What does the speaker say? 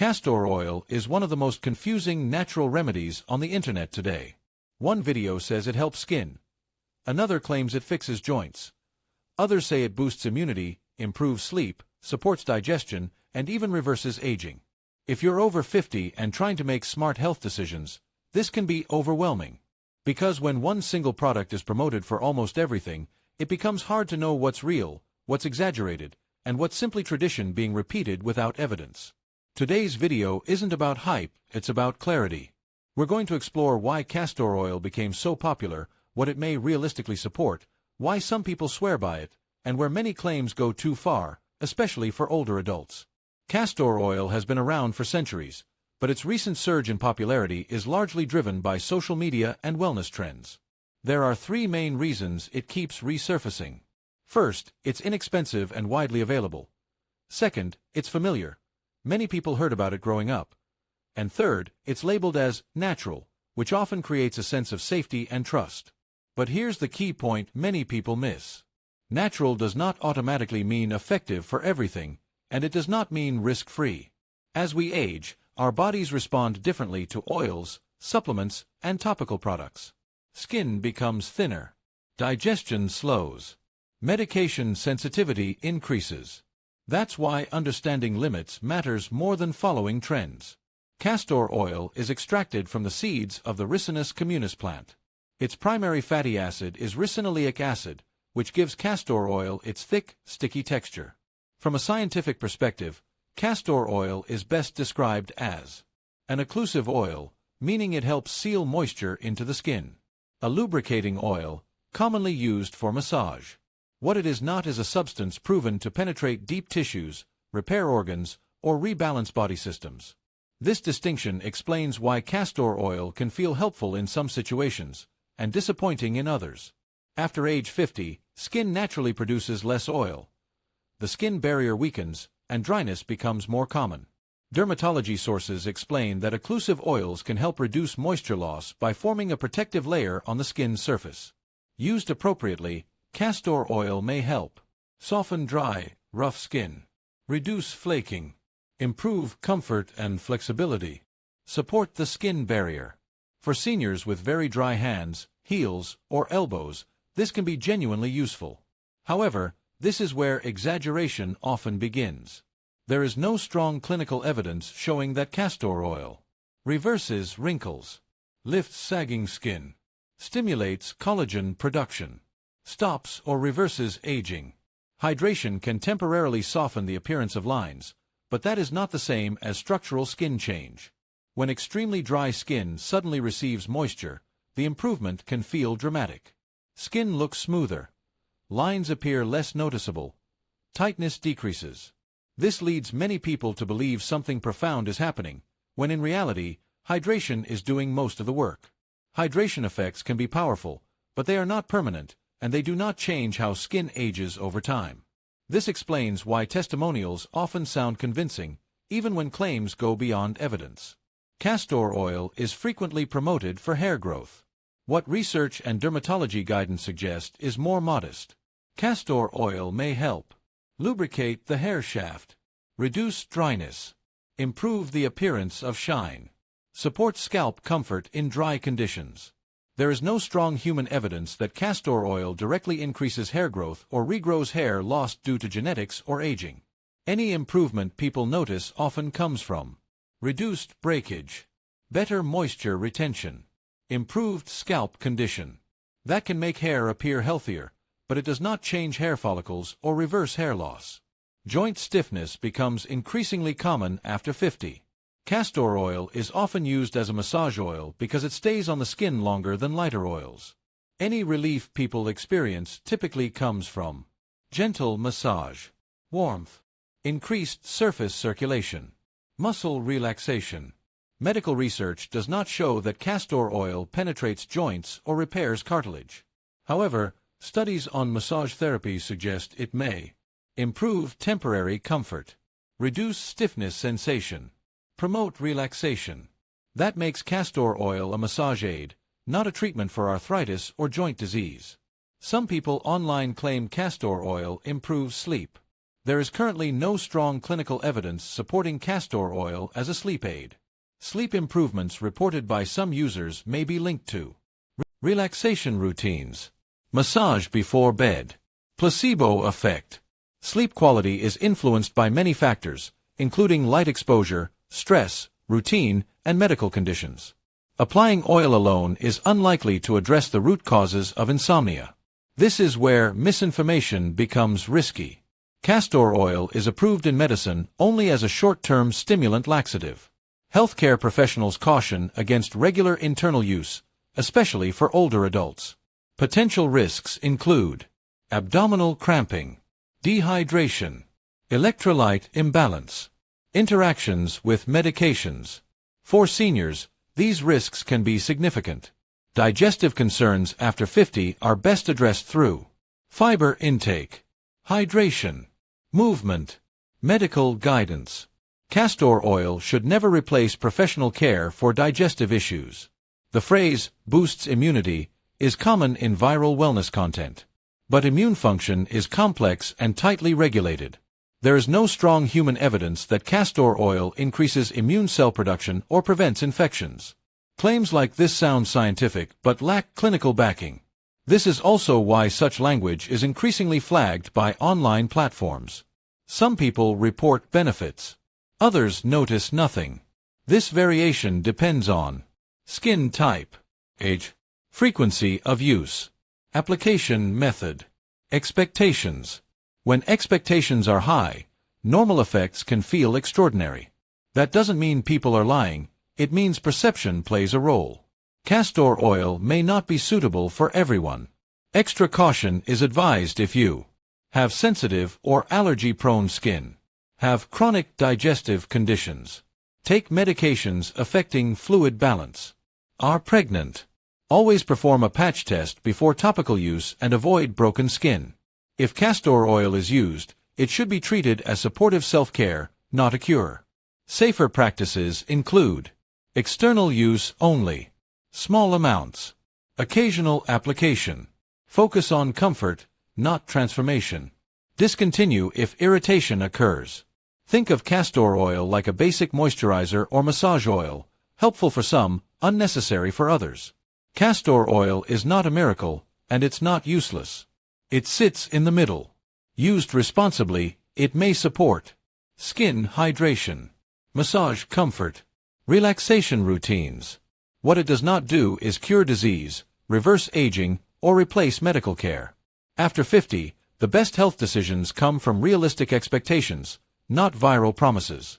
Castor oil is one of the most confusing natural remedies on the internet today. One video says it helps skin. Another claims it fixes joints. Others say it boosts immunity, improves sleep, supports digestion, and even reverses aging. If you're over 50 and trying to make smart health decisions, this can be overwhelming. Because when one single product is promoted for almost everything, it becomes hard to know what's real, what's exaggerated, and what's simply tradition being repeated without evidence. Today's video isn't about hype, it's about clarity. We're going to explore why castor oil became so popular, what it may realistically support, why some people swear by it, and where many claims go too far, especially for older adults. Castor oil has been around for centuries, but its recent surge in popularity is largely driven by social media and wellness trends. There are three main reasons it keeps resurfacing. First, it's inexpensive and widely available. Second, it's familiar. Many people heard about it growing up. And third, it's labeled as natural, which often creates a sense of safety and trust. But here's the key point many people miss. Natural does not automatically mean effective for everything, and it does not mean risk-free. As we age, our bodies respond differently to oils, supplements, and topical products. Skin becomes thinner. Digestion slows. Medication sensitivity increases. That's why understanding limits matters more than following trends. Castor oil is extracted from the seeds of the Ricinus communis plant. Its primary fatty acid is ricinoleic acid, which gives castor oil its thick, sticky texture. From a scientific perspective, castor oil is best described as an occlusive oil, meaning it helps seal moisture into the skin. A lubricating oil, commonly used for massage. What it is not is a substance proven to penetrate deep tissues, repair organs, or rebalance body systems. This distinction explains why castor oil can feel helpful in some situations, and disappointing in others. After age 50, skin naturally produces less oil. The skin barrier weakens, and dryness becomes more common. Dermatology sources explain that occlusive oils can help reduce moisture loss by forming a protective layer on the skin's surface. Used appropriately, castor oil may help soften dry, rough skin, reduce flaking, improve comfort and flexibility, support the skin barrier. For seniors with very dry hands, heels, or elbows, this can be genuinely useful. However, this is where exaggeration often begins. There is no strong clinical evidence showing that castor oil reverses wrinkles, lifts sagging skin, stimulates collagen production, stops or reverses aging. Hydration can temporarily soften the appearance of lines, but that is not the same as structural skin change. When extremely dry skin suddenly receives moisture, the improvement can feel dramatic. Skin looks smoother. Lines appear less noticeable. Tightness decreases. This leads many people to believe something profound is happening, when in reality, hydration is doing most of the work. Hydration effects can be powerful, but they are not permanent, and they do not change how skin ages over time. This explains why testimonials often sound convincing, even when claims go beyond evidence. Castor oil is frequently promoted for hair growth. What research and dermatology guidance suggest is more modest. Castor oil may help lubricate the hair shaft, reduce dryness, improve the appearance of shine, support scalp comfort in dry conditions. There is no strong human evidence that castor oil directly increases hair growth or regrows hair lost due to genetics or aging. Any improvement people notice often comes from reduced breakage, better moisture retention, improved scalp condition. That can make hair appear healthier, but it does not change hair follicles or reverse hair loss. Joint stiffness becomes increasingly common after 50. Castor oil is often used as a massage oil because it stays on the skin longer than lighter oils. Any relief people experience typically comes from gentle massage, warmth, increased surface circulation, muscle relaxation. Medical research does not show that castor oil penetrates joints or repairs cartilage. However, studies on massage therapy suggest it may improve temporary comfort, reduce stiffness sensation, promote relaxation. That makes castor oil a massage aid, not a treatment for arthritis or joint disease. Some people online claim castor oil improves sleep. There is currently no strong clinical evidence supporting castor oil as a sleep aid. Sleep improvements reported by some users may be linked to relaxation routines, massage before bed, placebo effect. Sleep quality is influenced by many factors, including light exposure, stress, routine, and medical conditions. Applying oil alone is unlikely to address the root causes of insomnia. This is where misinformation becomes risky. Castor oil is approved in medicine only as a short-term stimulant laxative. Healthcare professionals caution against regular internal use, especially for older adults. Potential risks include abdominal cramping, dehydration, electrolyte imbalance, interactions with medications. For seniors, these risks can be significant. Digestive concerns after 50 are best addressed through fiber intake, hydration, movement, medical guidance. Castor oil should never replace professional care for digestive issues. The phrase, boosts immunity, is common in viral wellness content. But immune function is complex and tightly regulated. There is no strong human evidence that castor oil increases immune cell production or prevents infections. Claims like this sound scientific but lack clinical backing. This is also why such language is increasingly flagged by online platforms. Some people report benefits. Others notice nothing. This variation depends on skin type, age, frequency of use, application method, expectations. When expectations are high, normal effects can feel extraordinary. That doesn't mean people are lying, it means perception plays a role. Castor oil may not be suitable for everyone. Extra caution is advised if you have sensitive or allergy-prone skin, have chronic digestive conditions, take medications affecting fluid balance, are pregnant. Always perform a patch test before topical use and avoid broken skin. If castor oil is used, it should be treated as supportive self-care, not a cure. Safer practices include external use only, small amounts, occasional application, focus on comfort, not transformation. Discontinue if irritation occurs. Think of castor oil like a basic moisturizer or massage oil, helpful for some, unnecessary for others. Castor oil is not a miracle, and it's not useless. It sits in the middle. Used responsibly, it may support skin hydration, massage comfort, relaxation routines. What it does not do is cure disease, reverse aging, or replace medical care. After 50, the best health decisions come from realistic expectations, not viral promises.